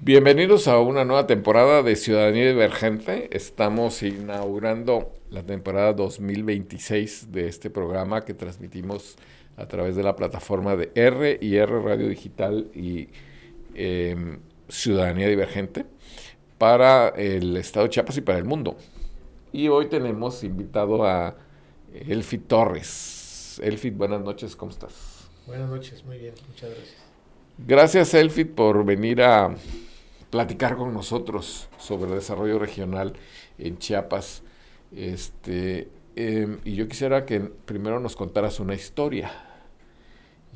Bienvenidos a una nueva temporada de Ciudadanía Divergente. Estamos inaugurando la temporada 2026 de este programa que transmitimos a través de la plataforma de R y R Radio Digital y Ciudadanía Divergente para el estado de Chiapas y para el mundo. Y hoy tenemos invitado a Elfit Torres. Elfit, buenas noches, ¿cómo estás? Buenas noches, muy bien, muchas gracias. Gracias, Elfit, por venir a platicar con nosotros sobre el desarrollo regional en Chiapas. Y yo quisiera que primero nos contaras una historia.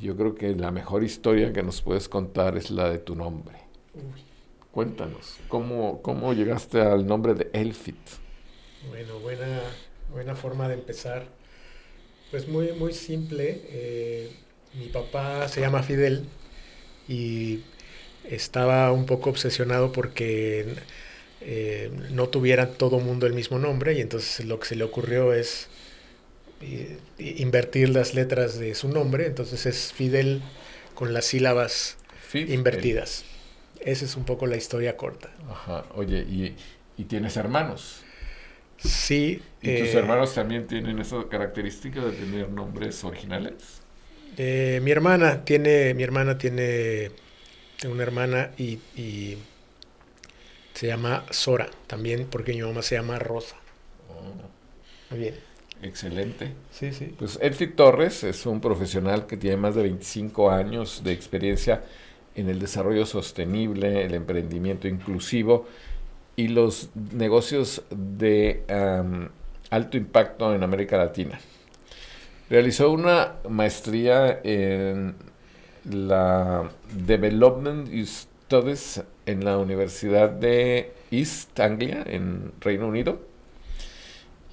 Yo creo que la mejor historia que nos puedes contar es la de tu nombre. Uy, Cuéntanos, ¿cómo llegaste al nombre de Elfit? bueno, buena forma de empezar. Pues muy simple. Mi papá se llama Fidel y estaba un poco obsesionado porque no tuviera todo mundo el mismo nombre, y entonces lo que se le ocurrió es invertir las letras de su nombre. Entonces es Fidel con las sílabas Fidel. invertidas. Esa es un poco la historia corta. Ajá, oye, y tienes hermanos. Sí, ¿Y tus hermanos también tienen esa característica de tener nombres originales? mi hermana tiene una hermana y se llama Sora, también porque mi mamá se llama Rosa. Oh, Muy bien. excelente. Sí, sí. Pues Elfit Torres es un profesional que tiene más de 25 años de experiencia en el desarrollo sostenible, el emprendimiento inclusivo y los negocios de alto impacto en América Latina. Realizó una maestría en la Development Studies en la Universidad de East Anglia, en Reino Unido,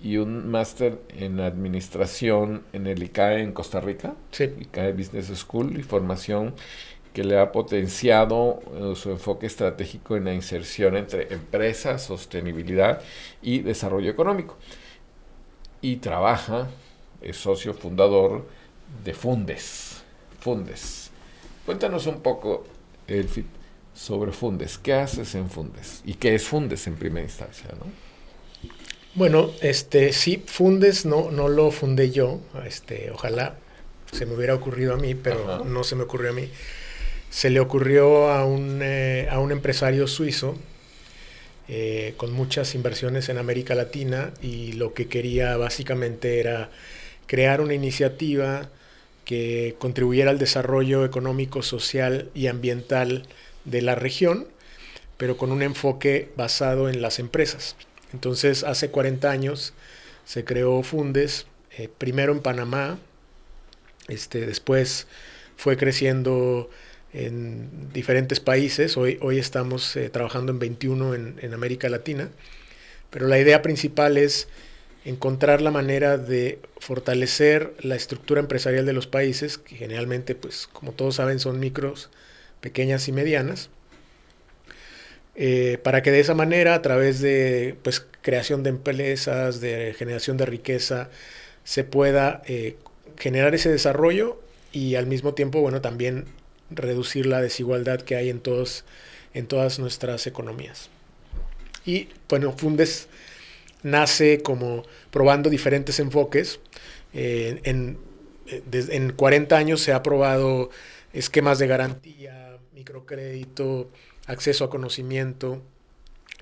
y un máster en administración en el ICAE en Costa Rica, Sí. ICAE Business School, y formación que le ha potenciado su enfoque estratégico en la inserción entre empresas, sostenibilidad y desarrollo económico. Y trabaja, es socio fundador de Fundes. Fundes. Cuéntanos un poco, Elfit, sobre Fundes. ¿Qué haces en Fundes? ¿Y qué es Fundes en primera instancia, no? Bueno, sí, Fundes no lo fundé yo. Ojalá se me hubiera ocurrido a mí, pero Ajá. no se me ocurrió a mí. Se le ocurrió a un empresario suizo con muchas inversiones en América Latina, y lo que quería básicamente era crear una iniciativa que contribuyera al desarrollo económico, social y ambiental de la región, pero con un enfoque basado en las empresas. Entonces, hace 40 años se creó Fundes, primero en Panamá, después fue creciendo en diferentes países. Hoy estamos trabajando en 21 en América Latina, pero la idea principal es encontrar la manera de fortalecer la estructura empresarial de los países, que generalmente, pues, como todos saben, son micros, pequeñas y medianas, para que de esa manera, a través de, pues, creación de empresas, de generación de riqueza, se pueda generar ese desarrollo y al mismo tiempo, bueno, también reducir la desigualdad que hay en todas nuestras economías. Y bueno, Fundes nace como probando diferentes enfoques. En 40 años se ha probado esquemas de garantía, microcrédito, acceso a conocimiento,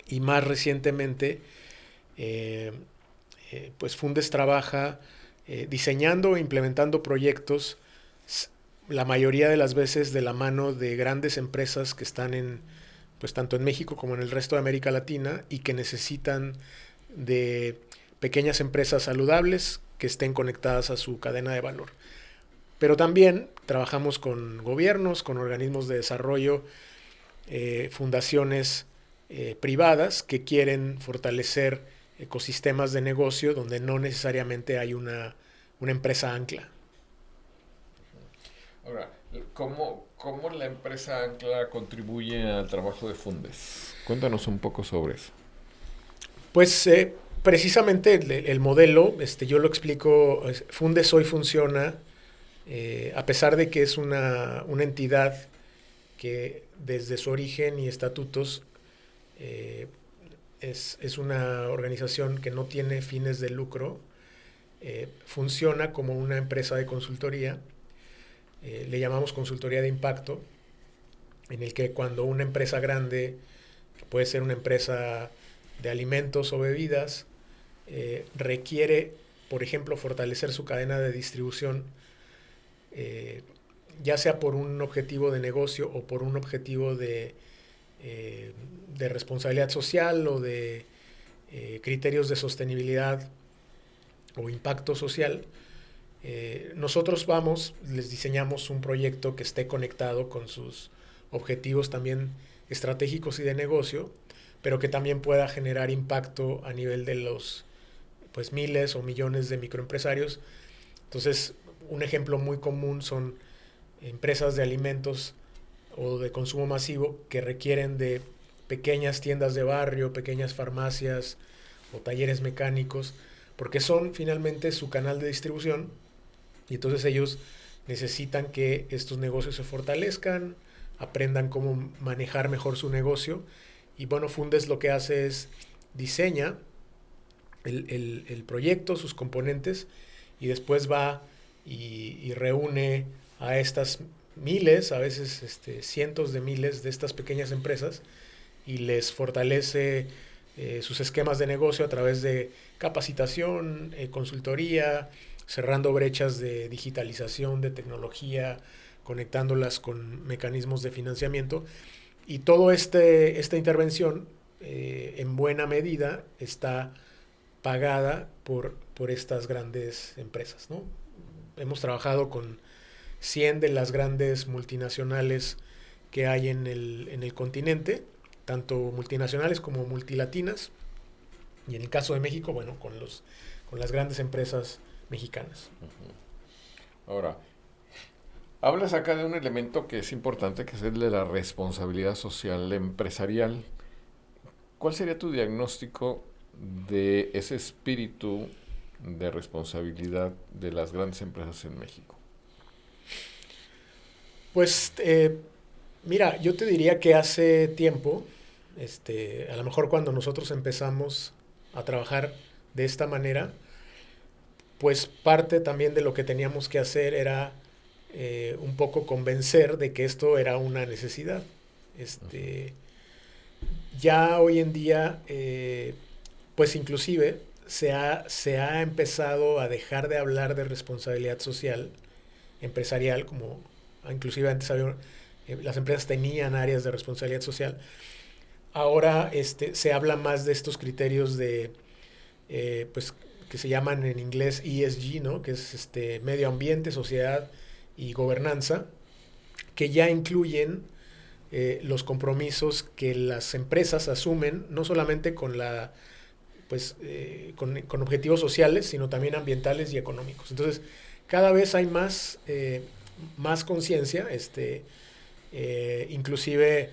y más recientemente, eh, pues Fundes trabaja diseñando e implementando proyectos, la mayoría de las veces de la mano de grandes empresas que están pues tanto en México como en el resto de América Latina, y que necesitan de pequeñas empresas saludables que estén conectadas a su cadena de valor. Pero también trabajamos con gobiernos, con organismos de desarrollo, fundaciones privadas que quieren fortalecer ecosistemas de negocio donde no necesariamente hay una empresa ancla. Ahora, ¿cómo la empresa Ancla contribuye al trabajo de Fundes? Cuéntanos un poco sobre eso. Pues precisamente el modelo, yo lo explico. Fundes hoy funciona, a pesar de que es una entidad que desde su origen y estatutos, es una organización que no tiene fines de lucro, funciona como una empresa de consultoría, le llamamos consultoría de impacto, en el que cuando una empresa grande, que puede ser una empresa de alimentos o bebidas, requiere, por ejemplo, fortalecer su cadena de distribución, ya sea por un objetivo de negocio o por un objetivo de responsabilidad social o de criterios de sostenibilidad o impacto social, nosotros les diseñamos un proyecto que esté conectado con sus objetivos también estratégicos y de negocio, pero que también pueda generar impacto a nivel de los pues miles o millones de microempresarios. Entonces, un ejemplo muy común son empresas de alimentos o de consumo masivo que requieren de pequeñas tiendas de barrio, pequeñas farmacias o talleres mecánicos, porque son finalmente su canal de distribución, y entonces ellos necesitan que estos negocios se fortalezcan, aprendan cómo manejar mejor su negocio. Y bueno, Fundes lo que hace es diseña el proyecto, sus componentes, y después va y reúne a estas miles, a veces cientos de miles de estas pequeñas empresas, y les fortalece sus esquemas de negocio a través de capacitación, consultoría, cerrando brechas de digitalización, de tecnología, conectándolas con mecanismos de financiamiento. Y toda esta intervención, en buena medida, está pagada por estas grandes empresas, ¿no? Hemos trabajado con 100 de las grandes multinacionales que hay en el continente, tanto multinacionales como multilatinas, y en el caso de México, bueno, con las grandes empresas mexicanas. Ahora, hablas acá de un elemento que es importante, que es el de la responsabilidad social empresarial. ¿Cuál sería tu diagnóstico de ese espíritu de responsabilidad de las grandes empresas en México? Pues mira, yo te diría que hace tiempo, a lo mejor cuando nosotros empezamos a trabajar de esta manera, pues parte también de lo que teníamos que hacer era un poco convencer de que esto era una necesidad. Ya hoy en día, pues inclusive se ha empezado a dejar de hablar de responsabilidad social empresarial, como inclusive antes las empresas tenían áreas de responsabilidad social. Ahora se habla más de estos criterios pues, que se llaman en inglés ESG, ¿no? Que es medio ambiente, sociedad y gobernanza, que ya incluyen los compromisos que las empresas asumen, no solamente con objetivos sociales, sino también ambientales y económicos. Entonces, cada vez hay más conciencia, inclusive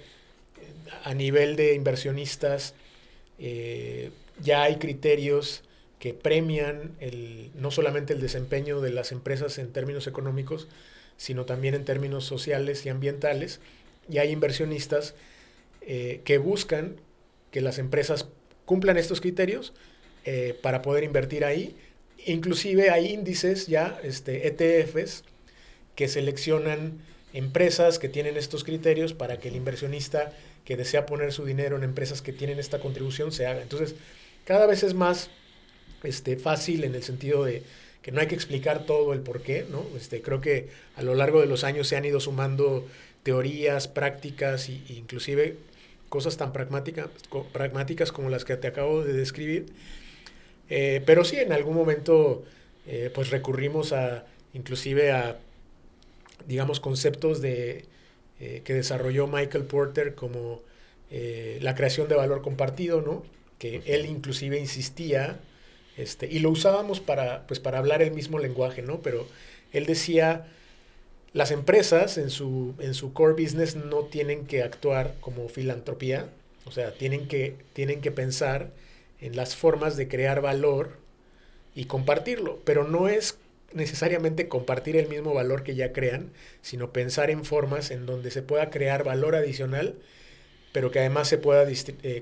a nivel de inversionistas, ya hay criterios que premian no solamente el desempeño de las empresas en términos económicos, sino también en términos sociales y ambientales. Y hay inversionistas que buscan que las empresas cumplan estos criterios para poder invertir ahí. Inclusive hay índices ya, ETFs, que seleccionan empresas que tienen estos criterios para que el inversionista que desea poner su dinero en empresas que tienen esta contribución se haga. Entonces, cada vez es más fácil en el sentido de que no hay que explicar todo el por qué, ¿no? Creo que a lo largo de los años se han ido sumando teorías, prácticas e inclusive cosas tan pragmáticas como las que te acabo de describir. Pero sí, en algún momento pues recurrimos inclusive a, digamos, conceptos que desarrolló Michael Porter, como la creación de valor compartido, ¿no? Que él inclusive insistía, y lo usábamos para hablar el mismo lenguaje, ¿no? Pero él decía, las empresas en su core business no tienen que actuar como filantropía, o sea, tienen que pensar en las formas de crear valor y compartirlo, pero no es necesariamente compartir el mismo valor que ya crean, sino pensar en formas en donde se pueda crear valor adicional, pero que además se pueda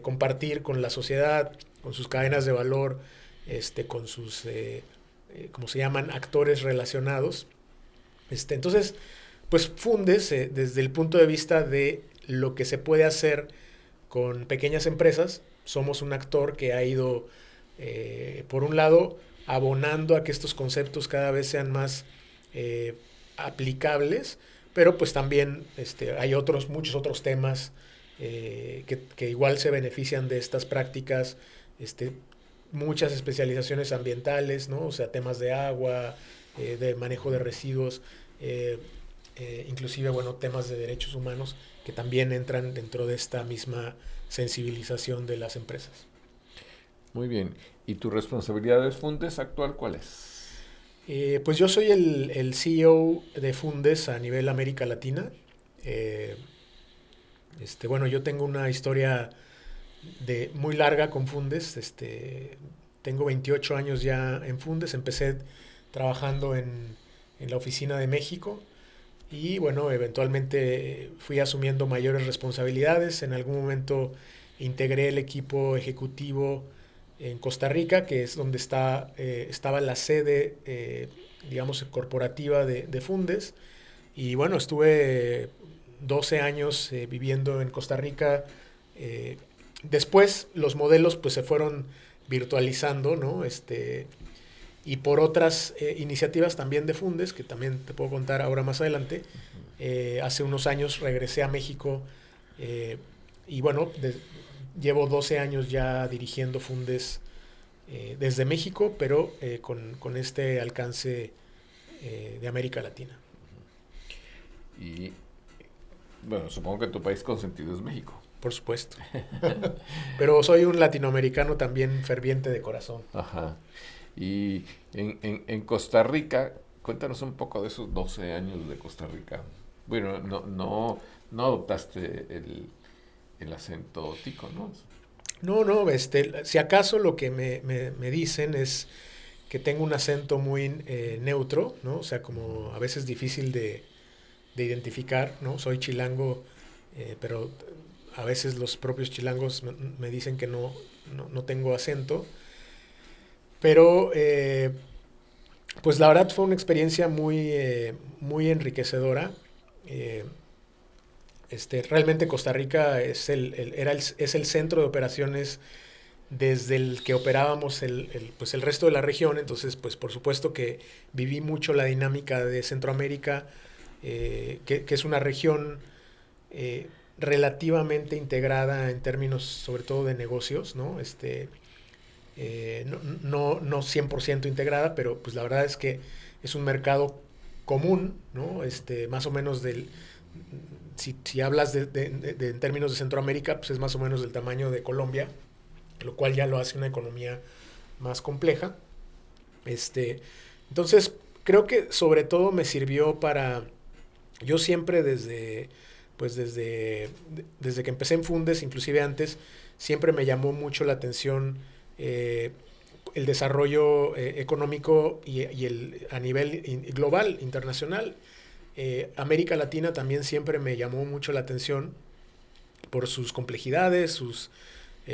compartir con la sociedad, con sus cadenas de valor, con sus, ¿cómo se llaman?, actores relacionados. Entonces, pues Fundes, desde el punto de vista de lo que se puede hacer con pequeñas empresas, somos un actor que ha ido, por un lado, abonando a que estos conceptos cada vez sean más aplicables, pero pues también hay muchos otros temas que igual se benefician de estas prácticas, muchas especializaciones ambientales, ¿no? O sea, temas de agua, de manejo de residuos, inclusive, bueno, temas de derechos humanos que también entran dentro de esta misma sensibilización de las empresas. Muy bien. ¿Y tu responsabilidad de Fundes actual cuál es? Pues yo soy el CEO de Fundes a nivel América Latina. Eh, bueno, yo tengo una historia muy larga con Fundes. Tengo 28 años ya en Fundes. Empecé trabajando en la oficina de México y bueno, eventualmente fui asumiendo mayores responsabilidades. En algún momento integré el equipo ejecutivo en Costa Rica, que es donde estaba la sede, digamos, corporativa de Fundes. Y bueno, estuve 12 años viviendo en Costa Rica. Después los modelos pues se fueron virtualizando, ¿no? Y por otras iniciativas también de Fundes, que también te puedo contar ahora más adelante. Hace unos años regresé a México y bueno, llevo 12 años ya dirigiendo Fundes desde México, pero con este alcance de América Latina. Y bueno, supongo que tu país consentido es México. Por supuesto. Pero soy un latinoamericano también ferviente de corazón. Ajá. Y en Costa Rica, cuéntanos un poco de esos 12 años de Costa Rica. Bueno, no adoptaste el acento tico, ¿no? No, si acaso lo que me dicen es que tengo un acento muy neutro, ¿no? O sea, como a veces difícil de identificar, ¿no? Soy chilango, pero a veces los propios chilangos me dicen que no tengo acento. Pero, pues la verdad fue una experiencia muy enriquecedora. Eh, Realmente Costa Rica es el centro de operaciones desde el que operábamos pues el resto de la región. Entonces, pues por supuesto que viví mucho la dinámica de Centroamérica, que es una región relativamente integrada en términos sobre todo de negocios, ¿no? No 100% integrada, pero pues la verdad es que es un mercado común, ¿no? Más o menos si hablas en términos de Centroamérica, pues es más o menos del tamaño de Colombia, lo cual ya lo hace una economía más compleja. Entonces, creo que sobre todo me sirvió yo siempre desde que empecé en Fundes, inclusive antes, siempre me llamó mucho la atención el desarrollo económico a nivel global, internacional. América Latina también siempre me llamó mucho la atención por sus complejidades, sus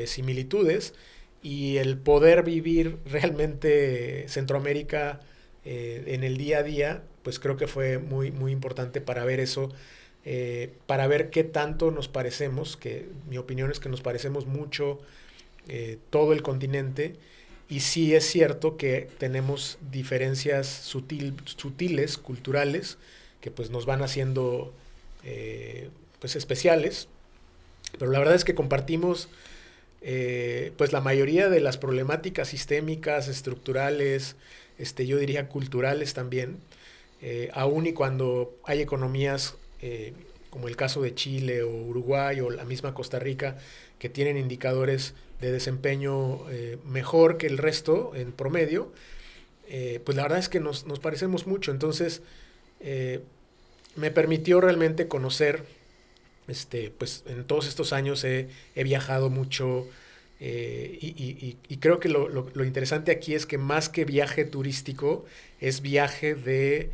similitudes y el poder vivir realmente Centroamérica en el día a día, pues creo que fue muy importante para ver eso, para ver qué tanto nos parecemos, que mi opinión es que nos parecemos mucho todo el continente. Y sí es cierto que tenemos diferencias sutiles, culturales, que pues nos van haciendo pues especiales. Pero la verdad es que compartimos pues la mayoría de las problemáticas sistémicas, estructurales, yo diría culturales también. Aun y cuando hay economías como el caso de Chile o Uruguay o la misma Costa Rica, que tienen indicadores de desempeño mejor que el resto en promedio, pues la verdad es que nos parecemos mucho. Entonces, me permitió realmente conocer, pues en todos estos años he viajado mucho, Y creo que lo interesante aquí es que más que viaje turístico, es viaje de,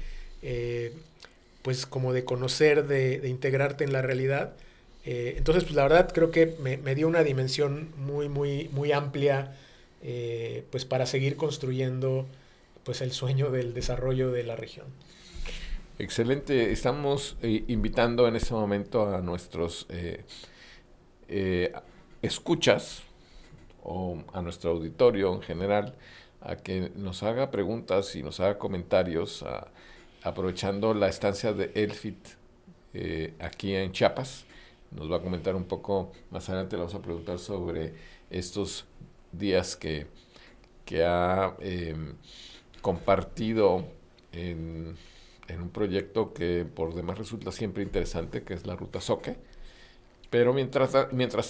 pues como de conocer, de integrarte en la realidad. Entonces, pues la verdad creo que me dio una dimensión muy amplia, pues para seguir construyendo pues el sueño del desarrollo de la región. Excelente. Estamos invitando en este momento a nuestros eh, escuchas o a nuestro auditorio en general a que nos haga preguntas y nos haga comentarios aprovechando la estancia de Elfit aquí en Chiapas. Nos va a comentar un poco más adelante, le vamos a preguntar sobre estos días que ha compartido en un proyecto que por demás resulta siempre interesante, que es la Ruta Soque. Pero mientras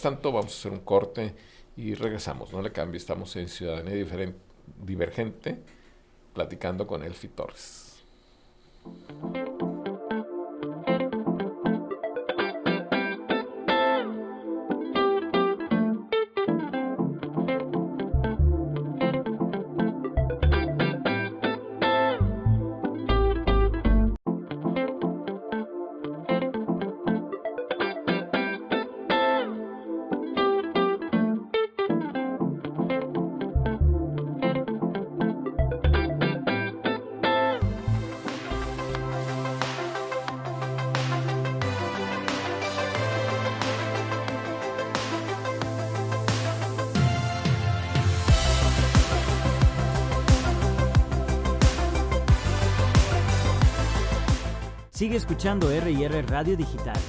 tanto vamos a hacer un corte y regresamos. No le cambie, estamos en Ciudadanía Divergente platicando con Elfi Torres. Sigue escuchando R&R Radio Digital.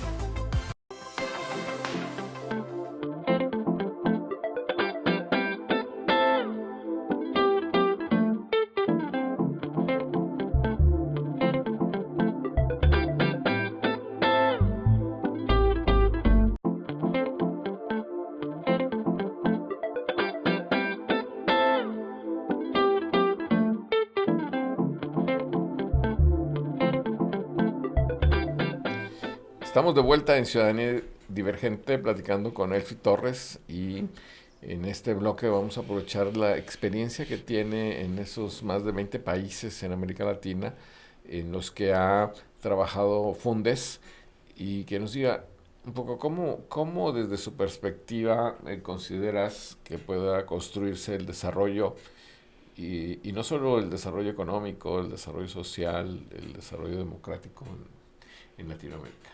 Estamos de vuelta en Ciudadanía Divergente platicando con Elfi Torres y en este bloque vamos a aprovechar la experiencia que tiene en esos más de 20 países en América Latina en los que ha trabajado Fundes y que nos diga un poco cómo desde su perspectiva consideras que pueda construirse el desarrollo y no solo el desarrollo económico, el desarrollo social, el desarrollo democrático en Latinoamérica.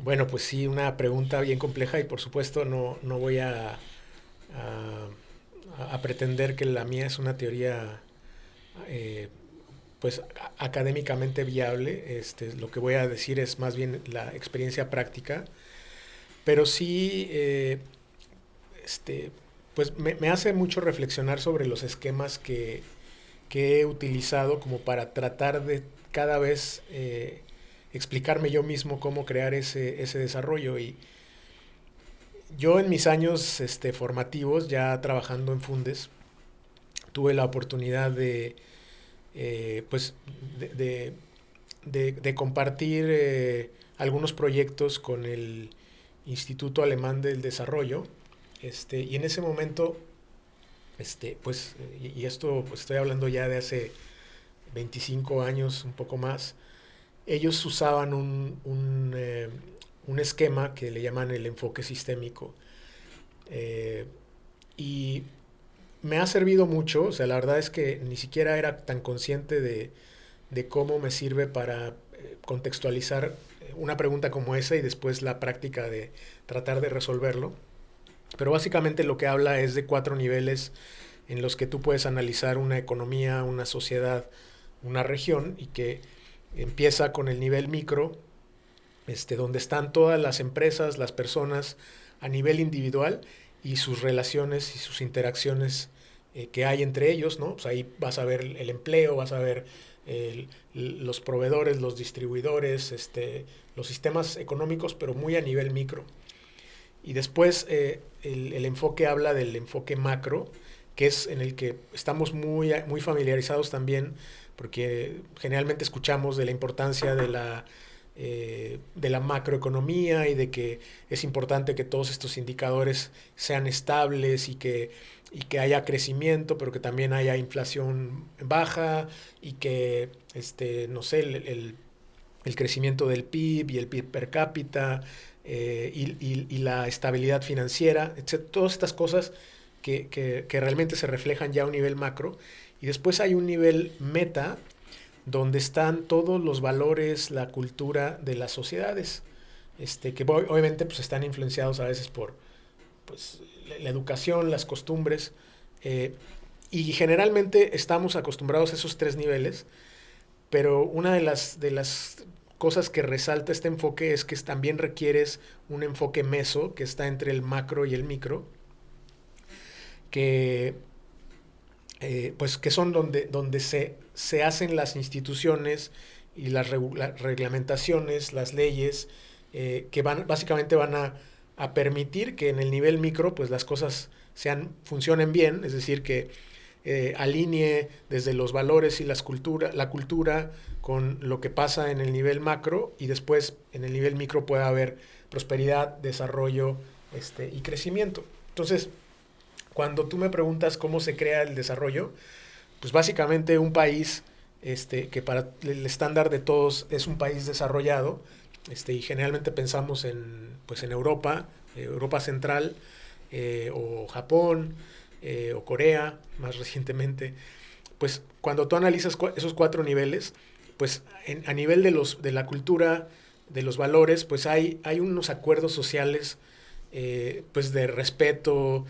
Bueno, pues sí, una pregunta bien compleja y por supuesto no voy a pretender que la mía es una teoría pues académicamente viable. Lo que voy a decir es más bien la experiencia práctica, pero sí pues me hace mucho reflexionar sobre los esquemas que he utilizado como para tratar de cada vez explicarme yo mismo cómo crear ese desarrollo. Y yo en mis años formativos, ya trabajando en Fundes, tuve la oportunidad pues de compartir algunos proyectos con el Instituto Alemán del Desarrollo. Y en ese momento, pues, y esto pues, estoy hablando ya de hace 25 años, un poco más. Ellos usaban un esquema que le llaman el enfoque sistémico. Y me ha servido mucho, o sea, la verdad es que ni siquiera era tan consciente de cómo me sirve para contextualizar una pregunta como esa y después la práctica de tratar de resolverlo. Pero básicamente lo que habla es de 4 niveles en los que tú puedes analizar una economía, una sociedad, una región, y que empieza con el nivel micro, donde están todas las empresas, las personas a nivel individual y sus relaciones y sus interacciones que hay entre ellos, ¿no? Pues ahí vas a ver el empleo, vas a ver los proveedores, los distribuidores, los sistemas económicos, pero muy a nivel micro. Y después el enfoque habla del enfoque macro, que es en el que estamos muy familiarizados también, porque generalmente escuchamos de la importancia de la macroeconomía y de que es importante que todos estos indicadores sean estables y que haya crecimiento, pero que también haya inflación baja y que, no sé, el crecimiento del PIB y el PIB per cápita y la estabilidad financiera, etc. Todas estas cosas que realmente se reflejan ya a un nivel macro. Y después hay un nivel meta, donde están todos los valores, la cultura de las sociedades, que obviamente pues, están influenciados a veces por pues, la educación, las costumbres, y generalmente estamos acostumbrados a esos tres niveles, pero una de las cosas que resalta este enfoque es que también requieres un enfoque meso, que está entre el macro y el micro, que pues que son donde se hacen las instituciones y las reglamentaciones, las leyes, que básicamente van a permitir que en el nivel micro pues las cosas funcionen bien, es decir, que alinee desde los valores y la cultura con lo que pasa en el nivel macro, y después en el nivel micro pueda haber prosperidad, desarrollo y crecimiento. Entonces, cuando tú me preguntas cómo se crea el desarrollo, pues básicamente un país que para el estándar de todos es un país desarrollado, y generalmente pensamos pues en Europa, Europa Central, o Japón, o Corea, más recientemente. Pues cuando tú analizas esos cuatro niveles, pues a nivel de la cultura, de los valores, pues hay unos acuerdos sociales, pues de respeto,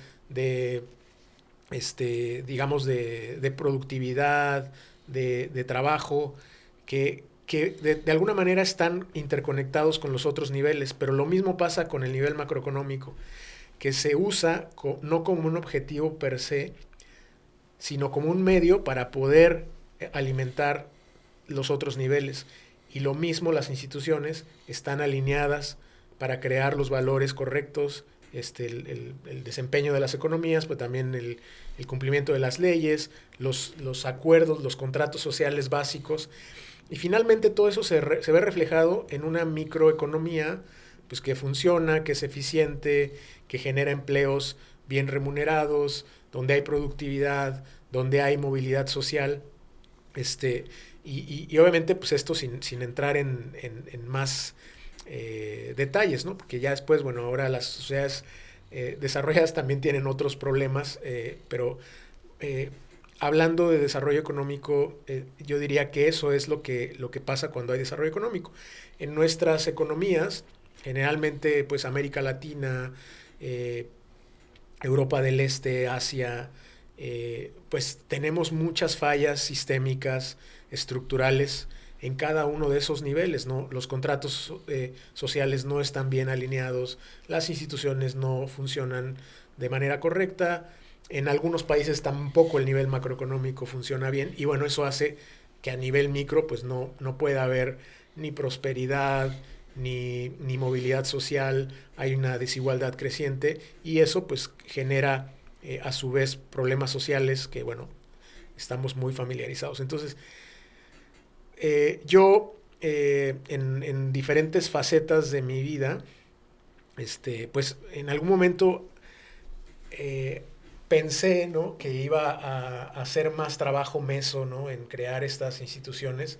digamos, de productividad, de trabajo, que de alguna manera están interconectados con los otros niveles, pero lo mismo pasa con el nivel macroeconómico, que se usa no como un objetivo per se, sino como un medio para poder alimentar los otros niveles. Y lo mismo, las instituciones están alineadas para crear los valores correctos, el desempeño de las economías, pero también el cumplimiento de las leyes, los acuerdos, los contratos sociales básicos. Y finalmente todo eso se ve reflejado en una microeconomía pues, que funciona, que es eficiente, que genera empleos bien remunerados, donde hay productividad, donde hay movilidad social. Y obviamente pues esto sin entrar en más detalles, ¿no? Porque ya después, bueno, ahora las sociedades desarrolladas también tienen otros problemas, pero hablando de desarrollo económico, yo diría que eso es lo que pasa cuando hay desarrollo económico. En nuestras economías, generalmente pues América Latina, Europa del Este, Asia, pues tenemos muchas fallas sistémicas, estructurales, en cada uno de esos niveles, ¿no? Los contratos sociales no están bien alineados, las instituciones no funcionan de manera correcta, en algunos países tampoco el nivel macroeconómico funciona bien, y bueno, eso hace que a nivel micro pues no pueda haber ni prosperidad, ni movilidad social, hay una desigualdad creciente, y eso pues genera a su vez problemas sociales que, bueno, estamos muy familiarizados. Entonces, yo en diferentes facetas de mi vida, pues en algún momento pensé, ¿no?, que iba a hacer más trabajo meso, ¿no?, en crear estas instituciones,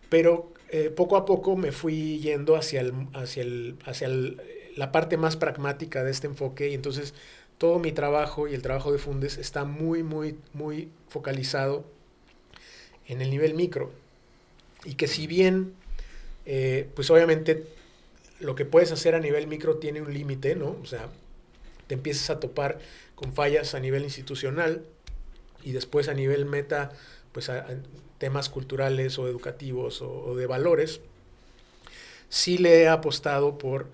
pero poco a poco me fui yendo hacia la parte más pragmática de este enfoque, y entonces todo mi trabajo y el trabajo de Fundes está muy, muy, muy focalizado en el nivel micro. Y que si bien, pues obviamente lo que puedes hacer a nivel micro tiene un límite, ¿no? O sea, te empiezas a topar con fallas a nivel institucional, y después a nivel meta, pues a temas culturales o educativos o de valores. Sí le he apostado por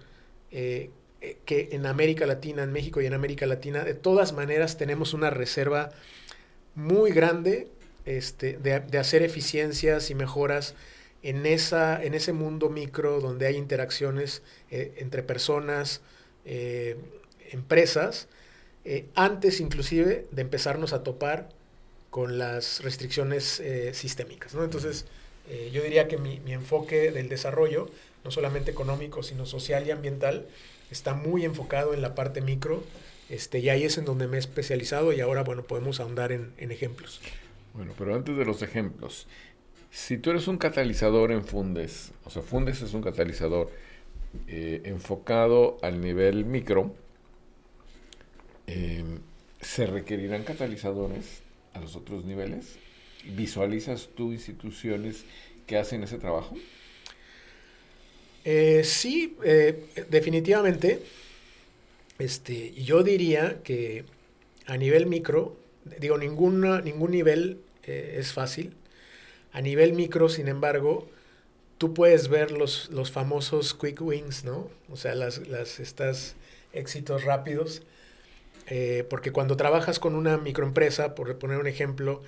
que en América Latina, en México y en América Latina, de todas maneras tenemos una reserva muy grande de hacer eficiencias y mejoras en ese mundo micro donde hay interacciones entre personas, empresas, antes inclusive de empezarnos a topar con las restricciones sistémicas, ¿no? Entonces, Yo diría que mi enfoque del desarrollo, no solamente económico, sino social y ambiental, está muy enfocado en la parte micro, y ahí es en donde me he especializado y ahora, bueno, podemos ahondar en ejemplos. Bueno, pero antes de los ejemplos, si tú eres un catalizador en Fundes, o sea, Fundes es un catalizador enfocado al nivel micro, ¿se requerirán catalizadores a los otros niveles? ¿Visualizas tú instituciones que hacen ese trabajo? Sí, definitivamente. Yo diría que a nivel micro, digo, ningún nivel es fácil. A nivel micro, sin embargo, tú puedes ver los famosos quick wins, ¿no? O sea, estas éxitos rápidos. Porque cuando trabajas con una microempresa, por poner un ejemplo,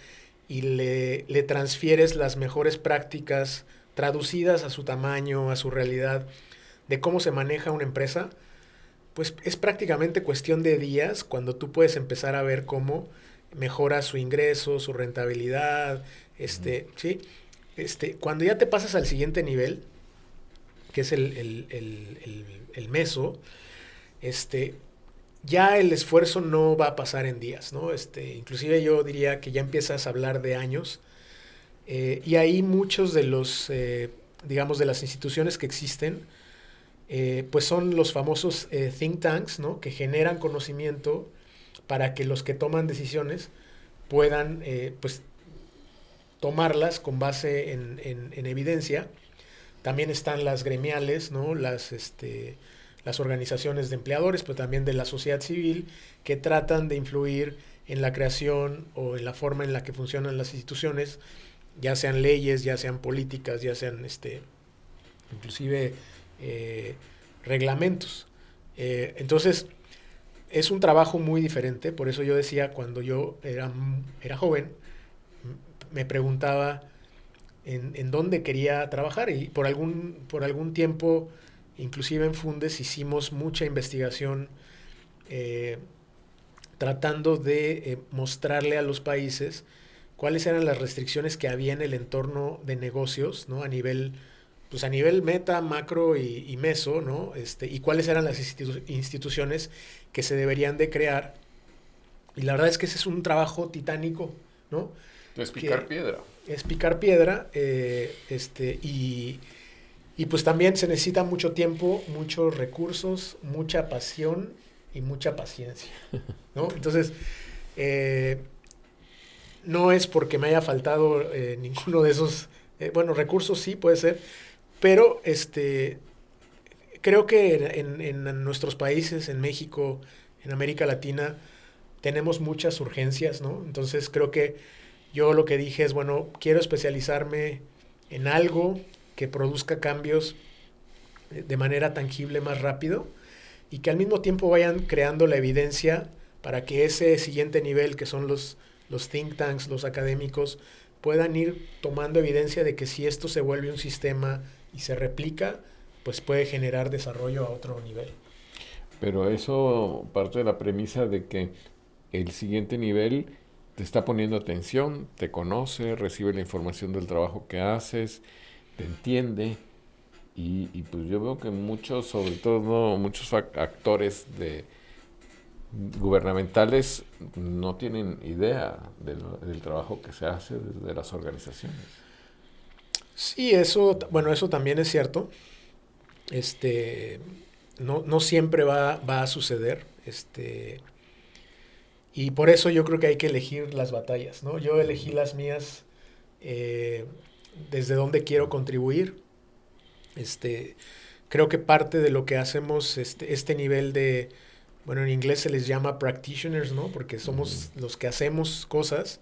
y le transfieres las mejores prácticas traducidas a su tamaño, a su realidad, de cómo se maneja una empresa, pues es prácticamente cuestión de días cuando tú puedes empezar a ver cómo mejora su ingreso, su rentabilidad, ¿sí? Cuando ya te pasas al siguiente nivel, que es el meso, ya el esfuerzo no va a pasar en días, ¿no? Inclusive yo diría que ya empiezas a hablar de años, y ahí muchos de los, digamos, de las instituciones que existen, pues son los famosos think tanks, ¿no? Que generan conocimiento para que los que toman decisiones puedan, pues, tomarlas con base en evidencia. También están las gremiales, ¿no? Las organizaciones de empleadores, pero también de la sociedad civil, que tratan de influir en la creación o en la forma en la que funcionan las instituciones, ya sean leyes, ya sean políticas, ya sean inclusive reglamentos. Entonces, es un trabajo muy diferente, por eso yo decía, cuando yo era joven, me preguntaba en dónde quería trabajar, y por algún tiempo, inclusive en Fundes, hicimos mucha investigación tratando de mostrarle a los países cuáles eran las restricciones que había en el entorno de negocios, ¿no? Pues a nivel meta, macro y meso, ¿no? Y cuáles eran las instituciones que se deberían de crear. Y la verdad es que ese es un trabajo titánico, ¿no? Es picar piedra. Es picar piedra, y pues también se necesita mucho tiempo, muchos recursos, mucha pasión y mucha paciencia, ¿no? Entonces, no es porque me haya faltado ninguno de esos, bueno, recursos sí puede ser, pero creo que en nuestros países, en México, en América Latina, tenemos muchas urgencias, ¿no? Entonces creo que yo lo que dije es, bueno, quiero especializarme en algo que produzca cambios de manera tangible más rápido y que al mismo tiempo vayan creando la evidencia para que ese siguiente nivel, que son los think tanks, los académicos, puedan ir tomando evidencia de que si esto se vuelve un sistema y se replica, pues puede generar desarrollo a otro nivel. Pero eso parte de la premisa de que el siguiente nivel te está poniendo atención, te conoce, recibe la información del trabajo que haces, te entiende, y pues yo veo que muchos, sobre todo muchos actores gubernamentales no tienen idea del trabajo que se hace desde las organizaciones. Sí, eso también es cierto. No siempre va a suceder. Y por eso yo creo que hay que elegir las batallas, ¿no? Yo elegí las mías, desde donde quiero contribuir. Creo que parte de lo que hacemos, este nivel de, bueno, en inglés se les llama practitioners, ¿no? Porque somos los que hacemos cosas.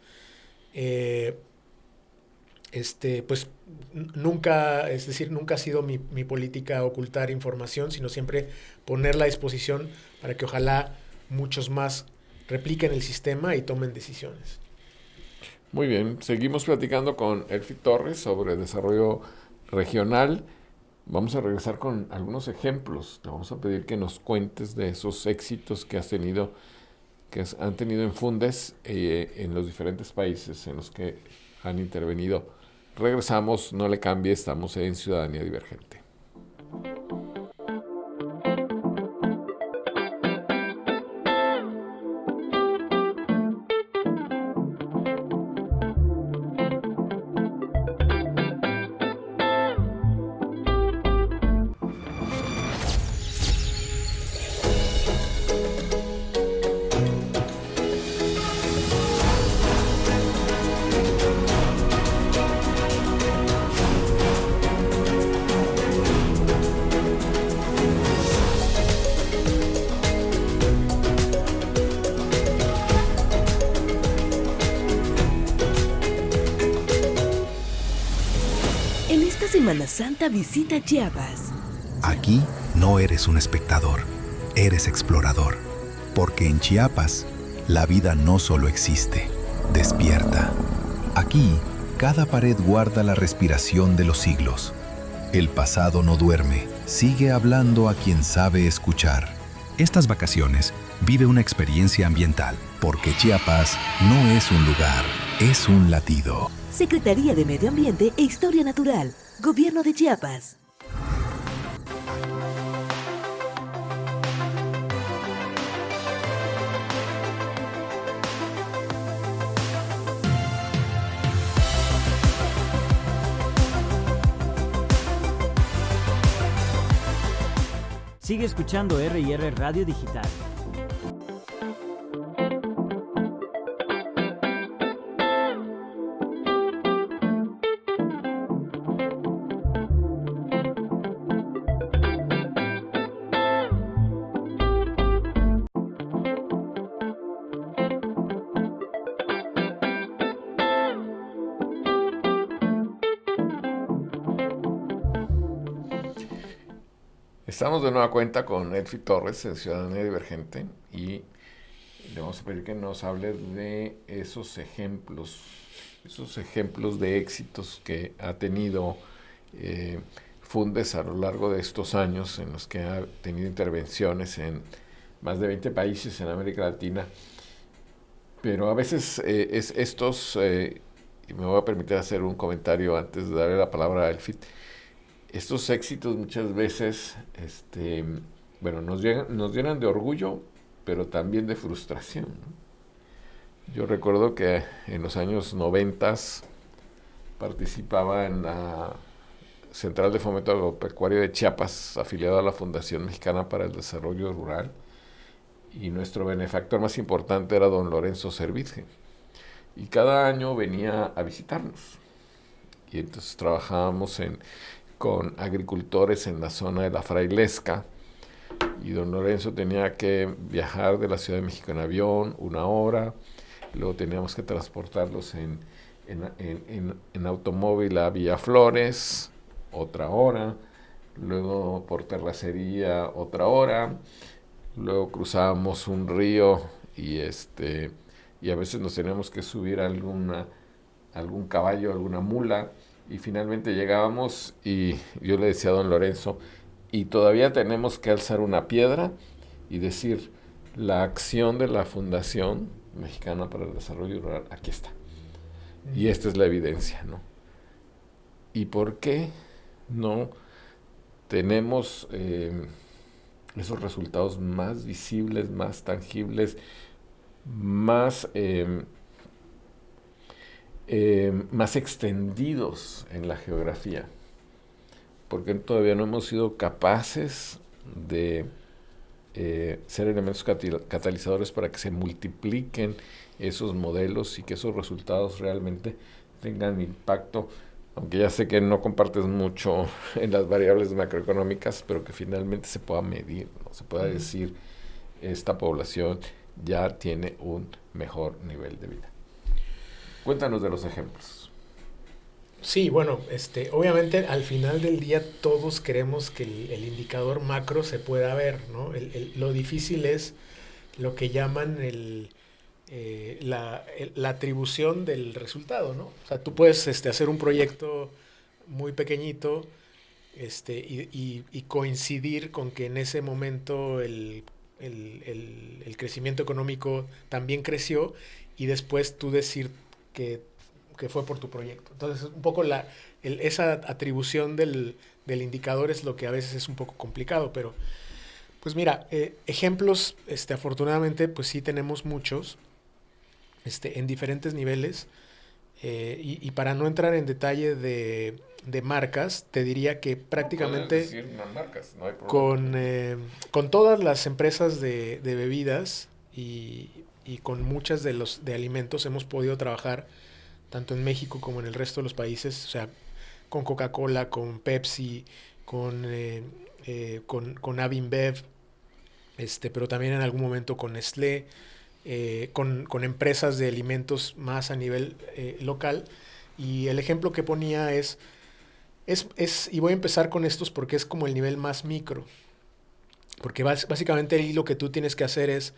Pues nunca ha sido mi política ocultar información, sino siempre ponerla a disposición para que ojalá muchos más repliquen el sistema y tomen decisiones. Muy bien, seguimos platicando con Elfi Torres sobre desarrollo regional. Vamos a regresar con algunos ejemplos. Te vamos a pedir que nos cuentes de esos éxitos que has tenido, han tenido en Fundes en los diferentes países en los que han intervenido. Regresamos, no le cambie, estamos en Ciudadanía Divergente. Semana Santa visita Chiapas. Aquí no eres un espectador, eres explorador, porque en Chiapas la vida no solo existe, despierta. Aquí cada pared guarda la respiración de los siglos. El pasado no duerme, sigue hablando a quien sabe escuchar. Estas vacaciones vive una experiencia ambiental, porque Chiapas no es un lugar, es un latido. Secretaría de Medio Ambiente e Historia Natural. Gobierno de Chiapas. Sigue escuchando R&R Radio Digital. Estamos de nueva cuenta con Elfi Torres en Ciudadanía Divergente y le vamos a pedir que nos hable de esos ejemplos de éxitos que ha tenido Fundes a lo largo de estos años en los que ha tenido intervenciones en más de 20 países en América Latina. Pero a veces y me voy a permitir hacer un comentario antes de darle la palabra a Elfi. Estos éxitos muchas veces nos llenan de orgullo, pero también de frustración, ¿no? Yo recuerdo que en los años 90 participaba en la Central de Fomento Agropecuario de Chiapas, afiliado a la Fundación Mexicana para el Desarrollo Rural, y nuestro benefactor más importante era don Lorenzo Servitje. Y cada año venía a visitarnos. Y entonces trabajábamos con agricultores en la zona de la Frailesca, y don Lorenzo tenía que viajar de la Ciudad de México en avión 1 hora, luego teníamos que transportarlos en automóvil a Villaflores, 1 hora, luego por terracería 1 hora, luego cruzábamos un río y a veces nos teníamos que subir a algún caballo, alguna mula, y finalmente llegábamos y yo le decía a don Lorenzo, y todavía tenemos que alzar una piedra y decir, la acción de la Fundación Mexicana para el Desarrollo Rural, aquí está. Y esta es la evidencia, ¿no? ¿Y por qué no tenemos esos resultados más visibles, más tangibles, más extendidos en la geografía? Porque todavía no hemos sido capaces de ser elementos catalizadores para que se multipliquen esos modelos y que esos resultados realmente tengan impacto, aunque ya sé que no compartes mucho en las variables macroeconómicas, pero que finalmente se pueda medir, ¿no? Se pueda decir, esta población ya tiene un mejor nivel de vida. Cuéntanos de los ejemplos. Sí, bueno, obviamente al final del día todos queremos que el indicador macro se pueda ver, ¿no? Lo difícil es lo que llaman la atribución del resultado, ¿no? O sea, tú puedes hacer un proyecto muy pequeñito y coincidir con que en ese momento el crecimiento económico también creció, y después tú decir que que fue por tu proyecto. Entonces, un poco esa atribución del indicador es lo que a veces es un poco complicado, pero pues mira, ejemplos, afortunadamente, pues sí tenemos muchos, en diferentes niveles, y para no entrar en detalle de marcas, te diría que prácticamente no puedes decir marcas, no hay problema. con todas las empresas de bebidas y con muchas de alimentos hemos podido trabajar tanto en México como en el resto de los países, o sea, con Coca-Cola, con Pepsi, con Avinbev, pero también en algún momento con Nestlé, con empresas de alimentos más a nivel local. Y el ejemplo que ponía y voy a empezar con estos porque es como el nivel más micro, porque básicamente ahí lo que tú tienes que hacer es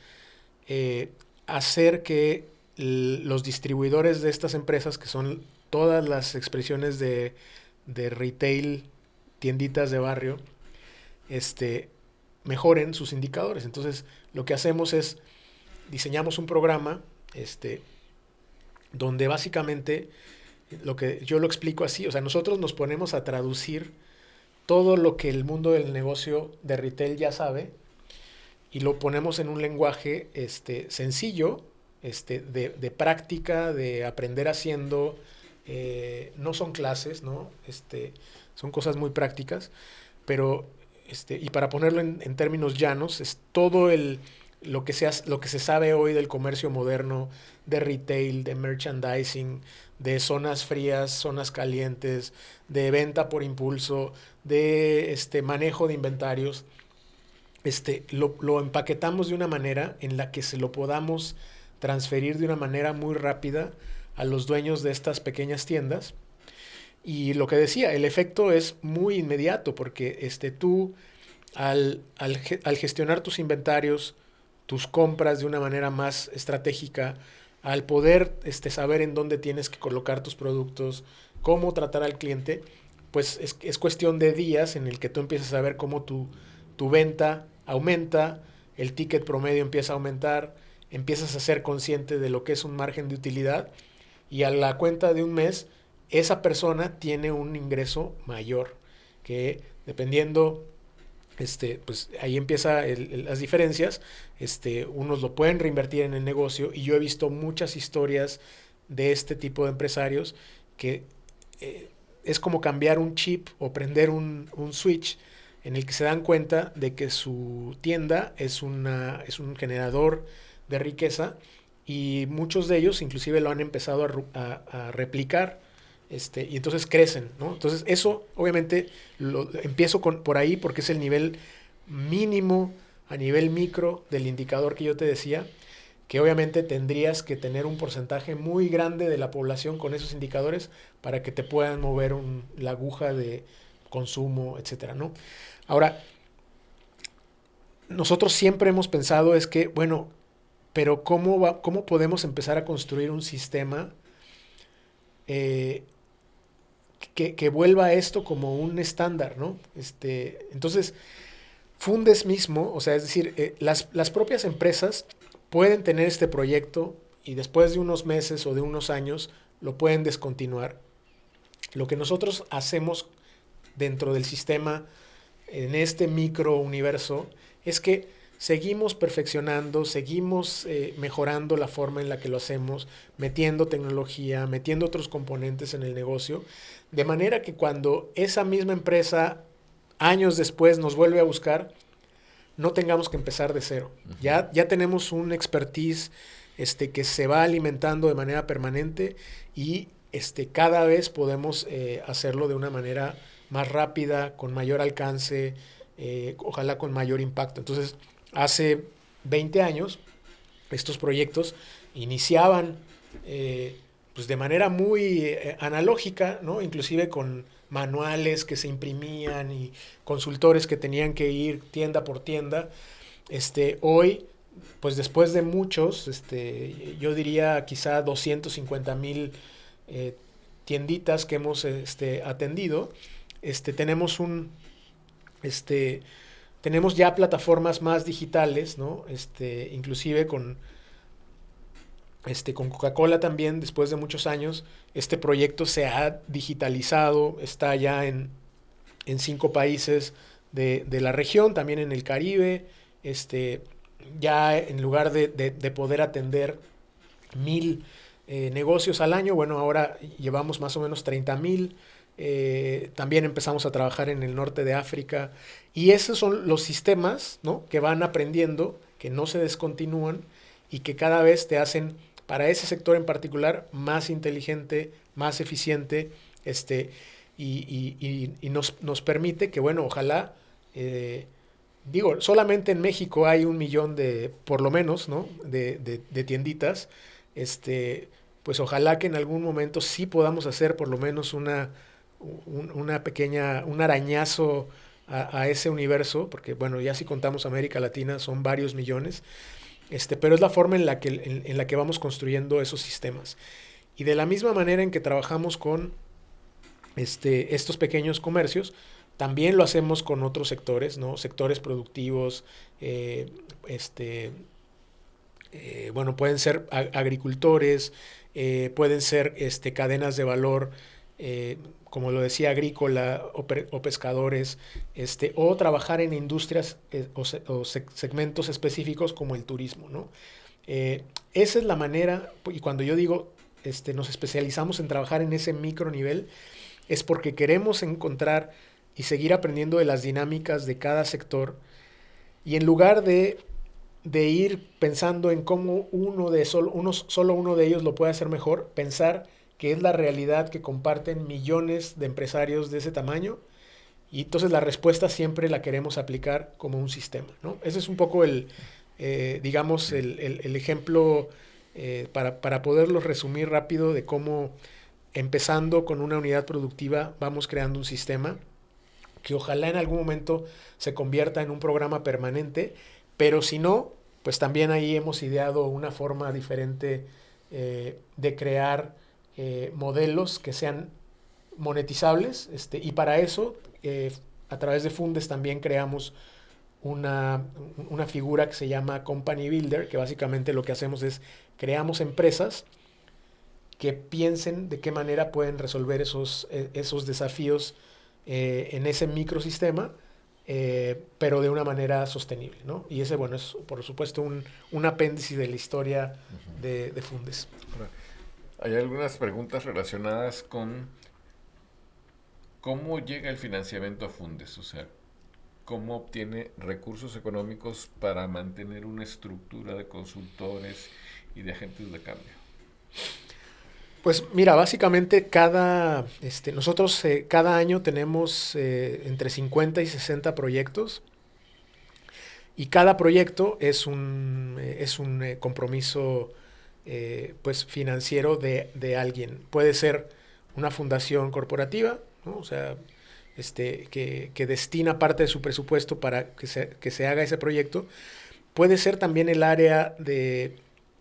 hacer que los distribuidores de estas empresas, que son todas las expresiones de retail, tienditas de barrio, mejoren sus indicadores. Entonces, lo que hacemos es diseñamos un programa, donde básicamente yo lo explico así, o sea, nosotros nos ponemos a traducir todo lo que el mundo del negocio de retail ya sabe y lo ponemos en un lenguaje sencillo, de práctica, de aprender haciendo. No son clases, ¿no? Son cosas muy prácticas, pero y para ponerlo en términos llanos, es todo lo que se sabe hoy del comercio moderno, de retail, de merchandising, de zonas frías, zonas calientes, de venta por impulso, de manejo de inventarios. Lo empaquetamos de una manera en la que se lo podamos transferir de una manera muy rápida a los dueños de estas pequeñas tiendas. Y lo que decía, el efecto es muy inmediato porque tú al gestionar tus inventarios, tus compras de una manera más estratégica, al poder saber en dónde tienes que colocar tus productos, cómo tratar al cliente, pues es cuestión de días en el que tú empiezas a ver cómo tu venta aumenta, el ticket promedio empieza a aumentar, empiezas a ser consciente de lo que es un margen de utilidad y a la cuenta de un mes esa persona tiene un ingreso mayor que dependiendo, pues ahí empieza las diferencias. Unos lo pueden reinvertir en el negocio y yo he visto muchas historias de este tipo de empresarios que es como cambiar un chip o prender un switch en el que se dan cuenta de que su tienda es un generador de riqueza y muchos de ellos inclusive lo han empezado a replicar, y entonces crecen, ¿no? Entonces eso obviamente empiezo por ahí porque es el nivel mínimo a nivel micro del indicador que yo te decía, que obviamente tendrías que tener un porcentaje muy grande de la población con esos indicadores para que te puedan mover la aguja de consumo, etcétera, ¿no? Ahora, nosotros siempre hemos pensado es que, bueno, pero ¿cómo podemos empezar a construir un sistema que vuelva esto como un estándar, ¿no? Entonces, Fundes mismo, o sea, es decir, las propias empresas pueden tener este proyecto y después de unos meses o de unos años lo pueden descontinuar. Lo que nosotros hacemos dentro del sistema, en este micro universo, es que seguimos perfeccionando, seguimos mejorando la forma en la que lo hacemos, metiendo tecnología, metiendo otros componentes en el negocio, de manera que cuando esa misma empresa años después nos vuelve a buscar, no tengamos que empezar de cero. Uh-huh. Ya tenemos un expertise que se va alimentando de manera permanente y cada vez podemos hacerlo de una manera más rápida, con mayor alcance, ojalá con mayor impacto. Entonces, hace 20 años, estos proyectos iniciaban pues de manera muy analógica, ¿no? Inclusive con manuales que se imprimían y consultores que tenían que ir tienda por tienda. Hoy, pues después de muchos, yo diría quizá 250,000 tienditas que hemos atendido, tenemos ya plataformas más digitales, ¿no? Inclusive con Con Coca-Cola también, después de muchos años, este proyecto se ha digitalizado, está ya en 5 países de la región, también en el Caribe. Ya en lugar de poder atender 1,000 negocios al año, bueno, ahora llevamos más o menos 30,000. También empezamos a trabajar en el norte de África. Y esos son los sistemas, ¿no?, que van aprendiendo, que no se descontinúan y que cada vez te hacen, para ese sector en particular, más inteligente, más eficiente, y nos permite que, bueno, ojalá, solamente en México hay 1,000,000 por lo menos, ¿no?, de tienditas. Pues ojalá que en algún momento sí podamos hacer por lo menos un arañazo a ese universo, porque bueno, ya si contamos América Latina son varios millones, pero es la forma en la que vamos construyendo esos sistemas. Y de la misma manera en que trabajamos con estos pequeños comercios, también lo hacemos con otros sectores, ¿no? Sectores productivos, bueno, pueden ser agricultores, pueden ser cadenas de valor, como lo decía, agrícola o pescadores, o trabajar en industrias o segmentos específicos como el turismo, ¿no? Esa es la manera, y cuando yo digo nos especializamos en trabajar en ese micro nivel, es porque queremos encontrar y seguir aprendiendo de las dinámicas de cada sector, y en lugar de ir pensando en cómo solo uno de ellos lo puede hacer mejor, pensar que es la realidad que comparten millones de empresarios de ese tamaño, y entonces la respuesta siempre la queremos aplicar como un sistema, ¿no? Ese es un poco el ejemplo, para poderlo resumir rápido, de cómo, empezando con una unidad productiva, vamos creando un sistema que ojalá en algún momento se convierta en un programa permanente, pero si no, pues también ahí hemos ideado una forma diferente de crear modelos que sean monetizables, y para eso, a través de Fundes también creamos una figura que se llama Company Builder, que básicamente lo que hacemos es creamos empresas que piensen de qué manera pueden resolver esos desafíos en ese microsistema, pero de una manera sostenible, ¿no? Y ese, bueno, es por supuesto un apéndice de la historia de Fundes. Hay algunas preguntas relacionadas con cómo llega el financiamiento a Fundes, o sea, cómo obtiene recursos económicos para mantener una estructura de consultores y de agentes de cambio. Pues mira, básicamente nosotros cada año tenemos entre 50 y 60 proyectos, y cada proyecto es un compromiso pues financiero de alguien. Puede ser una fundación corporativa, ¿no? O sea, que destina parte de su presupuesto para que se haga ese proyecto. Puede ser también el área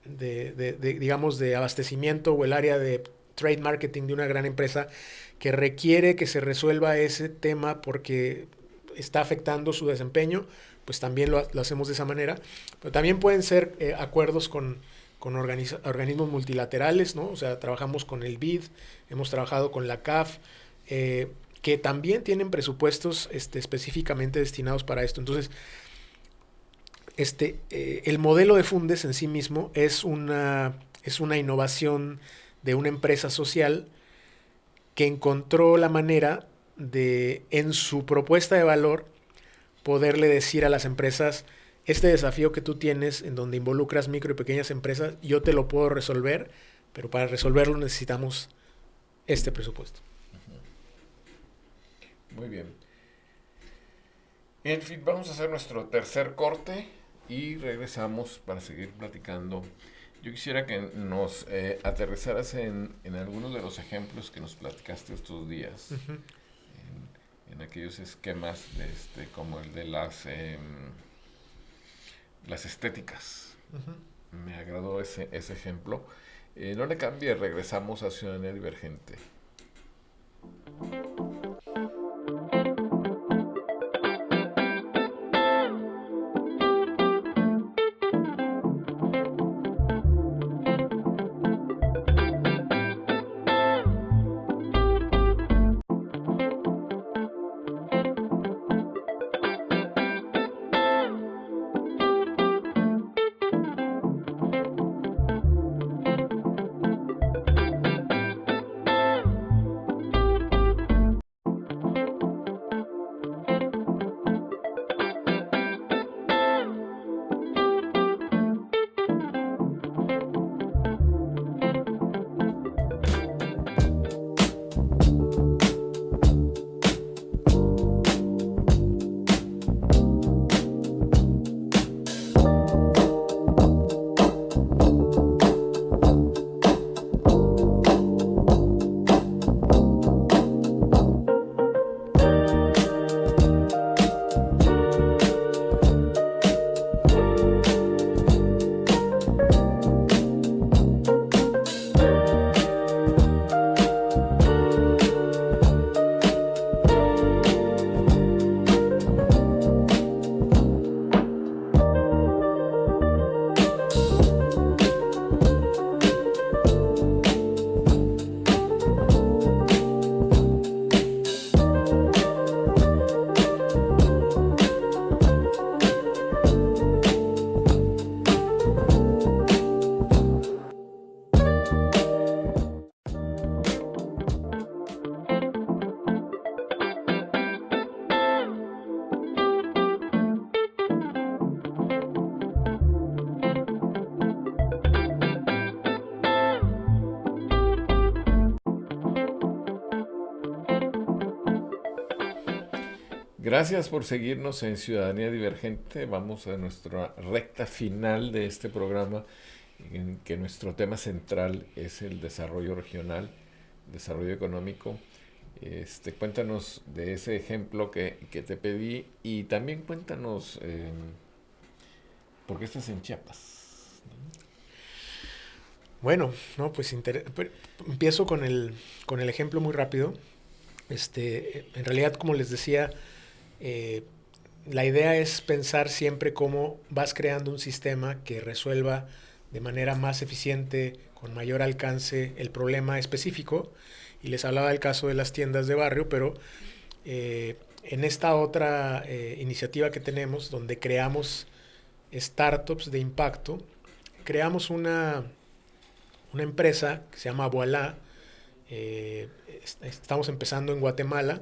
digamos, de abastecimiento, o el área de trade marketing de una gran empresa que requiere que se resuelva ese tema porque está afectando su desempeño, pues también lo hacemos de esa manera. Pero también pueden ser acuerdos con organismos multilaterales, ¿no? O sea, trabajamos con el BID, hemos trabajado con la CAF, que también tienen presupuestos específicamente destinados para esto. Entonces, el modelo de Fundes en sí mismo es una innovación de una empresa social que encontró la manera de, en su propuesta de valor, poderle decir a las empresas: este desafío que tú tienes, en donde involucras micro y pequeñas empresas, yo te lo puedo resolver, pero para resolverlo necesitamos este presupuesto. Muy bien. En fin, vamos a hacer nuestro tercer corte y regresamos para seguir platicando. Yo quisiera que nos aterrizaras en algunos de los ejemplos que nos platicaste estos días, en aquellos esquemas como el de las estéticas. Me agradó ese ejemplo. No le cambie, regresamos a Ciudadanía Divergente. Gracias por seguirnos en Ciudadanía Divergente. Vamos a nuestra recta final de este programa, en que nuestro tema central es el desarrollo regional, desarrollo económico. Cuéntanos de ese ejemplo que te pedí, y también cuéntanos por qué estás en Chiapas. Bueno, no, pues empiezo con el ejemplo muy rápido. En realidad, como les decía, la idea es pensar siempre cómo vas creando un sistema que resuelva de manera más eficiente, con mayor alcance, el problema específico. Y les hablaba del caso de las tiendas de barrio, pero en esta otra iniciativa que tenemos, donde creamos startups de impacto, creamos una empresa que se llama Voilà. Estamos empezando en Guatemala.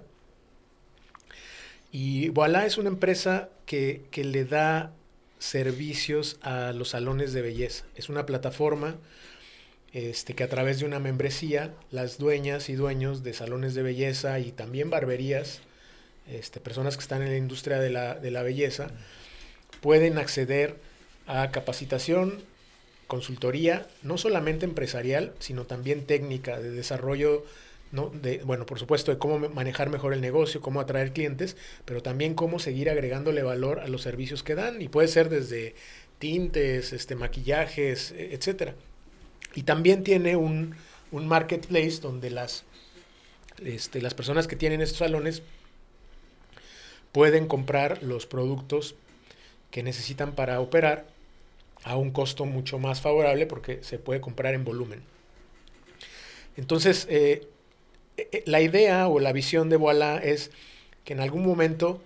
Y Voilà es una empresa que le da servicios a los salones de belleza. Es una plataforma que a través de una membresía, las dueñas y dueños de salones de belleza y también barberías, personas que están en la industria de la belleza, pueden acceder a capacitación, consultoría, no solamente empresarial, sino también técnica, de desarrollo, ¿no? Por supuesto, de cómo manejar mejor el negocio, cómo atraer clientes, pero también cómo seguir agregándole valor a los servicios que dan, y puede ser desde tintes, maquillajes, etcétera. Y también tiene un marketplace donde las personas que tienen estos salones pueden comprar los productos que necesitan para operar a un costo mucho más favorable, porque se puede comprar en volumen. Entonces, la idea o la visión de Voilà es que en algún momento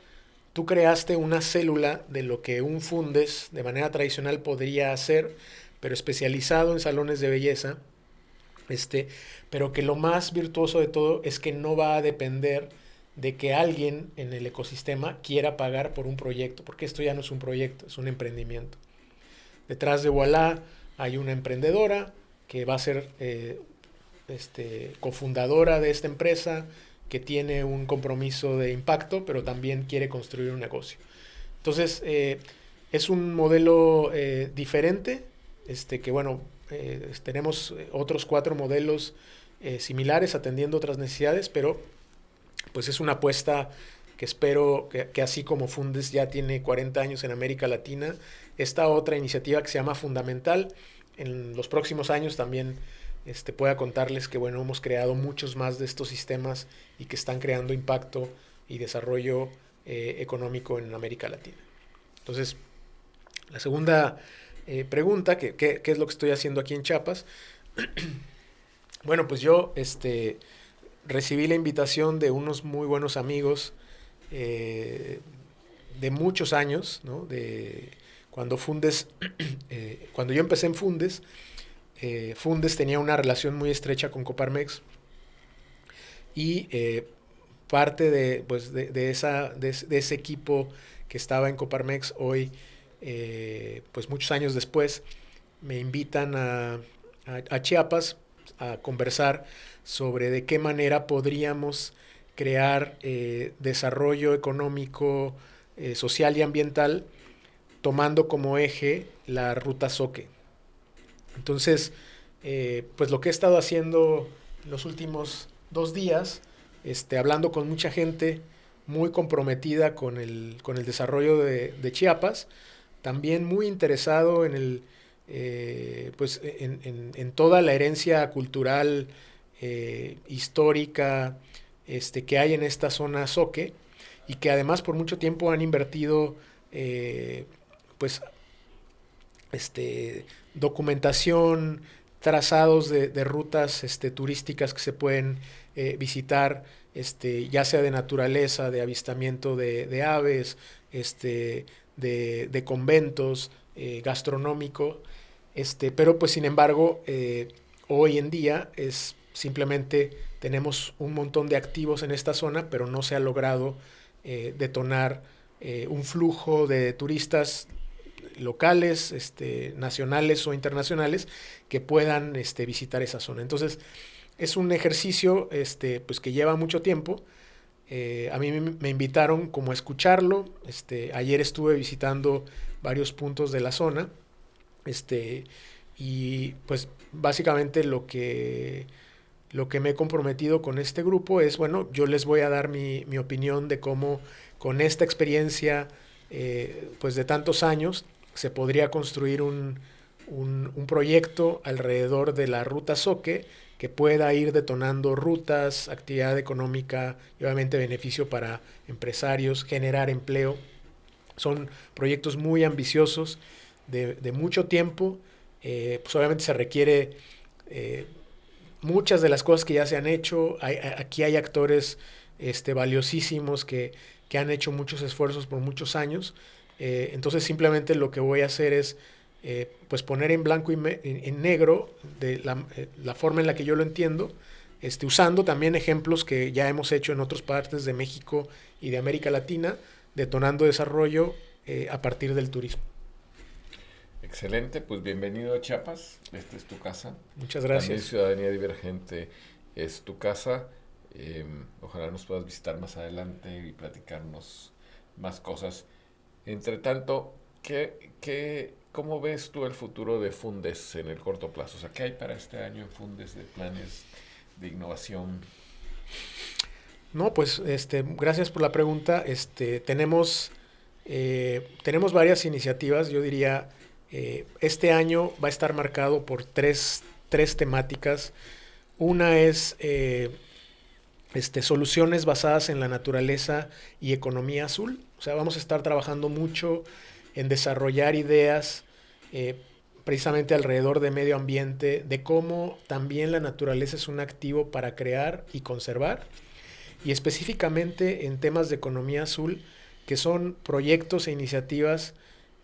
tú creaste una célula de lo que un Fundes de manera tradicional podría hacer, pero especializado en salones de belleza, pero que lo más virtuoso de todo es que no va a depender de que alguien en el ecosistema quiera pagar por un proyecto, porque esto ya no es un proyecto, es un emprendimiento. Detrás de Voilà hay una emprendedora que va a ser cofundadora de esta empresa, que tiene un compromiso de impacto, pero también quiere construir un negocio. Entonces, es un modelo diferente, tenemos otros 4 modelos similares atendiendo otras necesidades, pero pues es una apuesta que espero que así como Fundes ya tiene 40 años en América Latina, esta otra iniciativa que se llama Fundamental, en los próximos años también pueda contarles que hemos creado muchos más de estos sistemas y que están creando impacto y desarrollo económico en América Latina. Entonces, la segunda pregunta, ¿qué es lo que estoy haciendo aquí en Chiapas? Bueno, pues yo recibí la invitación de unos muy buenos amigos de muchos años, ¿no? Cuando cuando yo empecé en Fundes, Fundes tenía una relación muy estrecha con Coparmex, y parte de ese equipo que estaba en Coparmex hoy, pues muchos años después, me invitan a Chiapas a conversar sobre de qué manera podríamos crear desarrollo económico, social y ambiental, tomando como eje la ruta Zoque. Entonces, pues lo que he estado haciendo los últimos 2 días, hablando con mucha gente muy comprometida con el desarrollo de Chiapas, también muy interesado en toda la herencia cultural, histórica, que hay en esta zona Zoque, y que además por mucho tiempo han invertido documentación, trazados de rutas turísticas que se pueden visitar, ya sea de naturaleza, de avistamiento de aves, de conventos, gastronómico, pero pues sin embargo hoy en día es simplemente tenemos un montón de activos en esta zona, pero no se ha logrado detonar un flujo de turistas locales, nacionales o internacionales, que puedan visitar esa zona. Entonces, es un ejercicio pues que lleva mucho tiempo, A mí me invitaron como a escucharlo. Ayer estuve visitando varios puntos de la zona. Y pues básicamente lo que me he comprometido con este grupo es, bueno, yo les voy a dar mi opinión de cómo con esta experiencia pues de tantos años se podría construir un proyecto alrededor de la ruta Zoque que pueda ir detonando rutas, actividad económica y obviamente beneficio para empresarios, generar empleo. Son proyectos muy ambiciosos, de mucho tiempo. Pues obviamente se requiere muchas de las cosas que ya se han hecho. Aquí hay actores valiosísimos que han hecho muchos esfuerzos por muchos años. Entonces simplemente lo que voy a hacer es pues poner en blanco y en negro de la forma en la que yo lo entiendo, usando también ejemplos que ya hemos hecho en otras partes de México y de América Latina, detonando desarrollo a partir del turismo. Excelente, pues bienvenido a Chiapas, esta es tu casa. Muchas gracias. También Ciudadanía Divergente es tu casa. Ojalá nos puedas visitar más adelante y platicarnos más cosas. Entre tanto, ¿cómo ves tú el futuro de Fundes en el corto plazo? O sea, ¿qué hay para este año en Fundes de planes de innovación? No, pues gracias por la pregunta. Tenemos varias iniciativas. Yo diría, este año va a estar marcado por tres temáticas. Una es soluciones basadas en la naturaleza y economía azul. O sea, vamos a estar trabajando mucho en desarrollar ideas precisamente alrededor de medio ambiente, de cómo también la naturaleza es un activo para crear y conservar, y específicamente en temas de economía azul, que son proyectos e iniciativas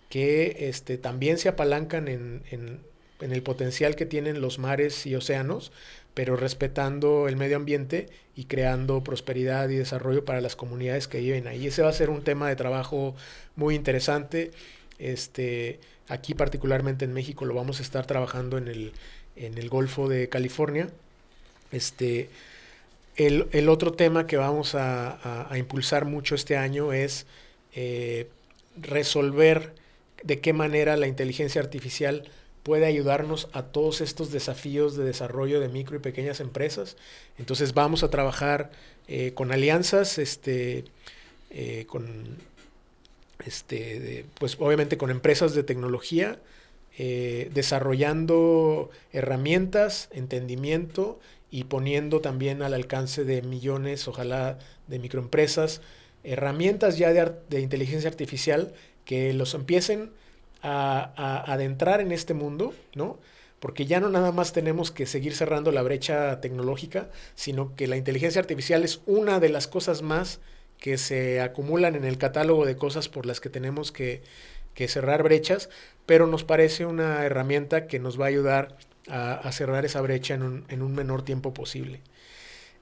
que también se apalancan en el potencial que tienen los mares y océanos, pero respetando el medio ambiente y creando prosperidad y desarrollo para las comunidades que viven ahí. Ese va a ser un tema de trabajo muy interesante. Aquí particularmente en México lo vamos a estar trabajando en el Golfo de California. El otro tema que vamos a impulsar mucho este año es resolver de qué manera la inteligencia artificial puede ayudarnos a todos estos desafíos de desarrollo de micro y pequeñas empresas. Entonces vamos a trabajar con alianzas, pues obviamente con empresas de tecnología, desarrollando herramientas, entendimiento y poniendo también al alcance de millones, ojalá, de microempresas, herramientas ya de inteligencia artificial que los empiecen a adentrar en este mundo, ¿no? Porque ya no nada más tenemos que seguir cerrando la brecha tecnológica, sino que la inteligencia artificial es una de las cosas más que se acumulan en el catálogo de cosas por las que tenemos que cerrar brechas, pero nos parece una herramienta que nos va a ayudar a cerrar esa brecha en un menor tiempo posible.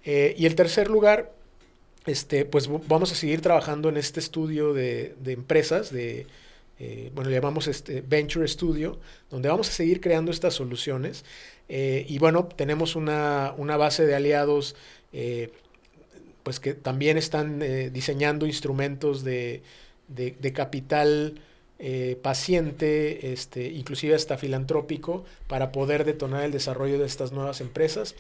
Y el tercer lugar, pues vamos a seguir trabajando en este estudio de empresas, bueno, le llamamos Venture Studio, donde vamos a seguir creando estas soluciones. Y bueno, tenemos una base de aliados pues que también están diseñando instrumentos de capital paciente, inclusive hasta filantrópico, para poder detonar el desarrollo de estas nuevas empresas.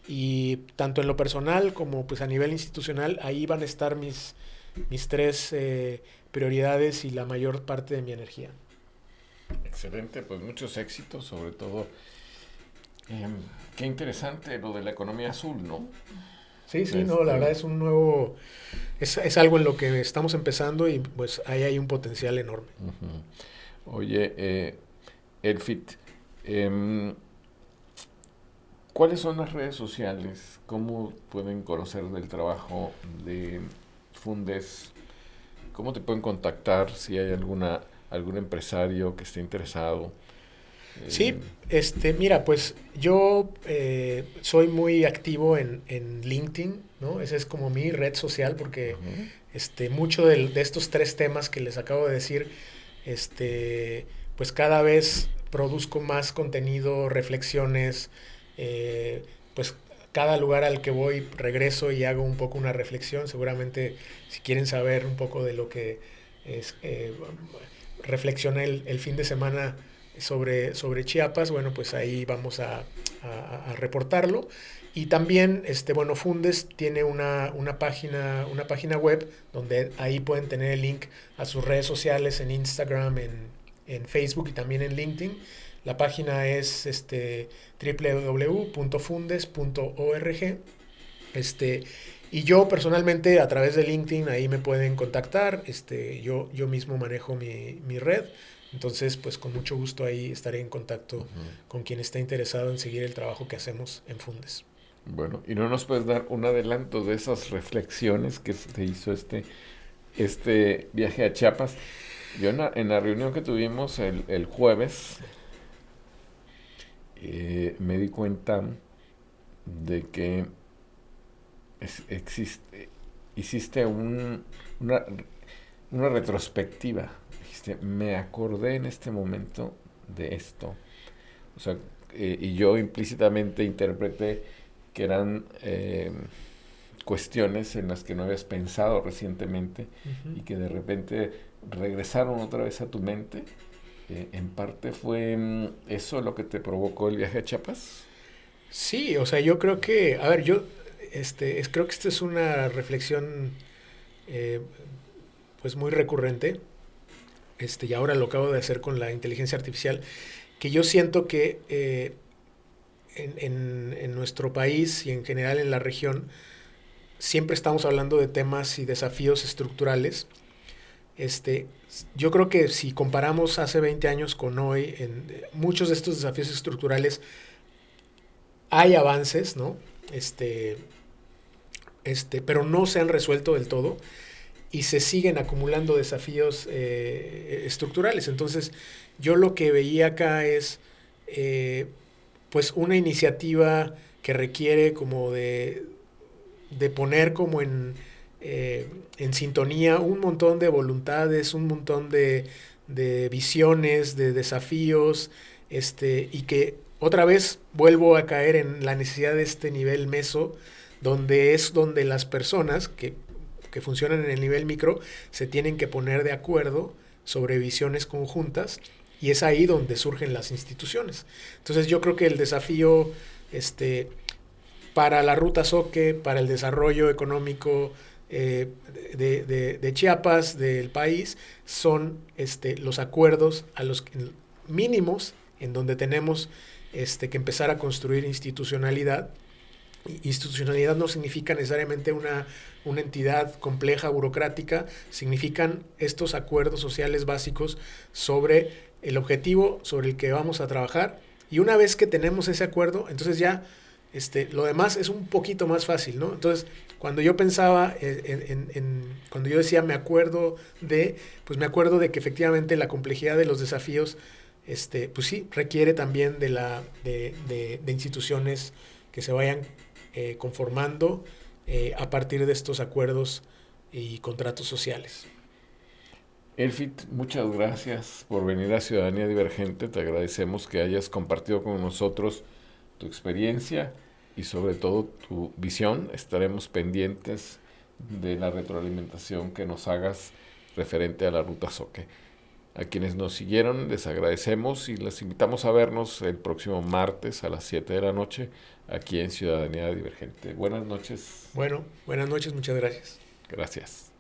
Y tanto en lo personal como pues a nivel institucional, ahí van a estar mis tres prioridades y la mayor parte de mi energía. Excelente, pues muchos éxitos, sobre todo. Qué interesante lo de la economía azul, ¿no? Sí, no, la verdad es un nuevo, es algo en lo que estamos empezando y pues ahí hay un potencial enorme. Uh-huh. Oye, Elfit, ¿cuáles son las redes sociales? ¿Cómo pueden conocer del trabajo de Fundes? ¿Cómo te pueden contactar si hay algún empresario que esté interesado? Sí, mira, pues yo soy muy activo en LinkedIn, ¿no? Esa es como mi red social porque mucho de estos tres temas que les acabo de decir, pues cada vez produzco más contenido, reflexiones, pues cada lugar al que voy regreso y hago un poco una reflexión. Seguramente si quieren saber un poco de lo que es, reflexioné el fin de semana sobre Chiapas, bueno, pues ahí vamos a reportarlo. Y también, bueno, Fundes tiene una página web donde ahí pueden tener el link a sus redes sociales en Instagram, en Facebook y también en LinkedIn. La página es www.fundes.org. Y yo personalmente a través de LinkedIn ahí me pueden contactar. Yo mismo manejo mi red. Entonces, pues con mucho gusto ahí estaré en contacto con quien esté interesado en seguir el trabajo que hacemos en Fundes. Bueno, ¿y no nos puedes dar un adelanto de esas reflexiones que te hizo este viaje a Chiapas? Yo en la reunión que tuvimos el jueves me di cuenta de que hiciste una retrospectiva. Dijiste, me acordé en este momento de esto. O sea, y yo implícitamente interpreté que eran cuestiones en las que no habías pensado recientemente y que de repente regresaron otra vez a tu mente. En parte fue eso lo que te provocó el viaje a Chiapas. Sí, o sea, yo creo que, a ver, yo creo que esta es una reflexión pues muy recurrente, y ahora lo acabo de hacer con la inteligencia artificial, que yo siento que en nuestro país y en general en la región siempre estamos hablando de temas y desafíos estructurales. Yo creo que si comparamos hace 20 años con hoy, en muchos de estos desafíos estructurales hay avances, ¿no? Pero no se han resuelto del todo y se siguen acumulando desafíos estructurales. Entonces, yo lo que veía acá es pues una iniciativa que requiere como de poner como en sintonía un montón de voluntades, un montón de visiones, de desafíos, y que otra vez vuelvo a caer en la necesidad de este nivel meso, donde las personas que funcionan en el nivel micro se tienen que poner de acuerdo sobre visiones conjuntas, y es ahí donde surgen las instituciones. Entonces yo creo que el desafío para la ruta Zoque, para el desarrollo económico de Chiapas, del país, son los acuerdos a los mínimos en donde tenemos que empezar a construir institucionalidad. Institucionalidad no significa necesariamente una entidad compleja, burocrática, significan estos acuerdos sociales básicos sobre el objetivo sobre el que vamos a trabajar, y una vez que tenemos ese acuerdo, entonces ya lo demás es un poquito más fácil, ¿no? Entonces, cuando yo pensaba cuando yo decía me acuerdo de que efectivamente la complejidad de los desafíos, pues sí, requiere también de instituciones que se vayan conformando a partir de estos acuerdos y contratos sociales. Elfit, muchas gracias por venir a Ciudadanía Divergente. Te agradecemos que hayas compartido con nosotros tu experiencia y sobre todo tu visión. Estaremos pendientes de la retroalimentación que nos hagas referente a la ruta Zoque. A quienes nos siguieron les agradecemos y les invitamos a vernos el próximo martes a las 7 de la noche aquí en Ciudadanía Divergente. Buenas noches. Bueno, buenas noches, muchas gracias. Gracias.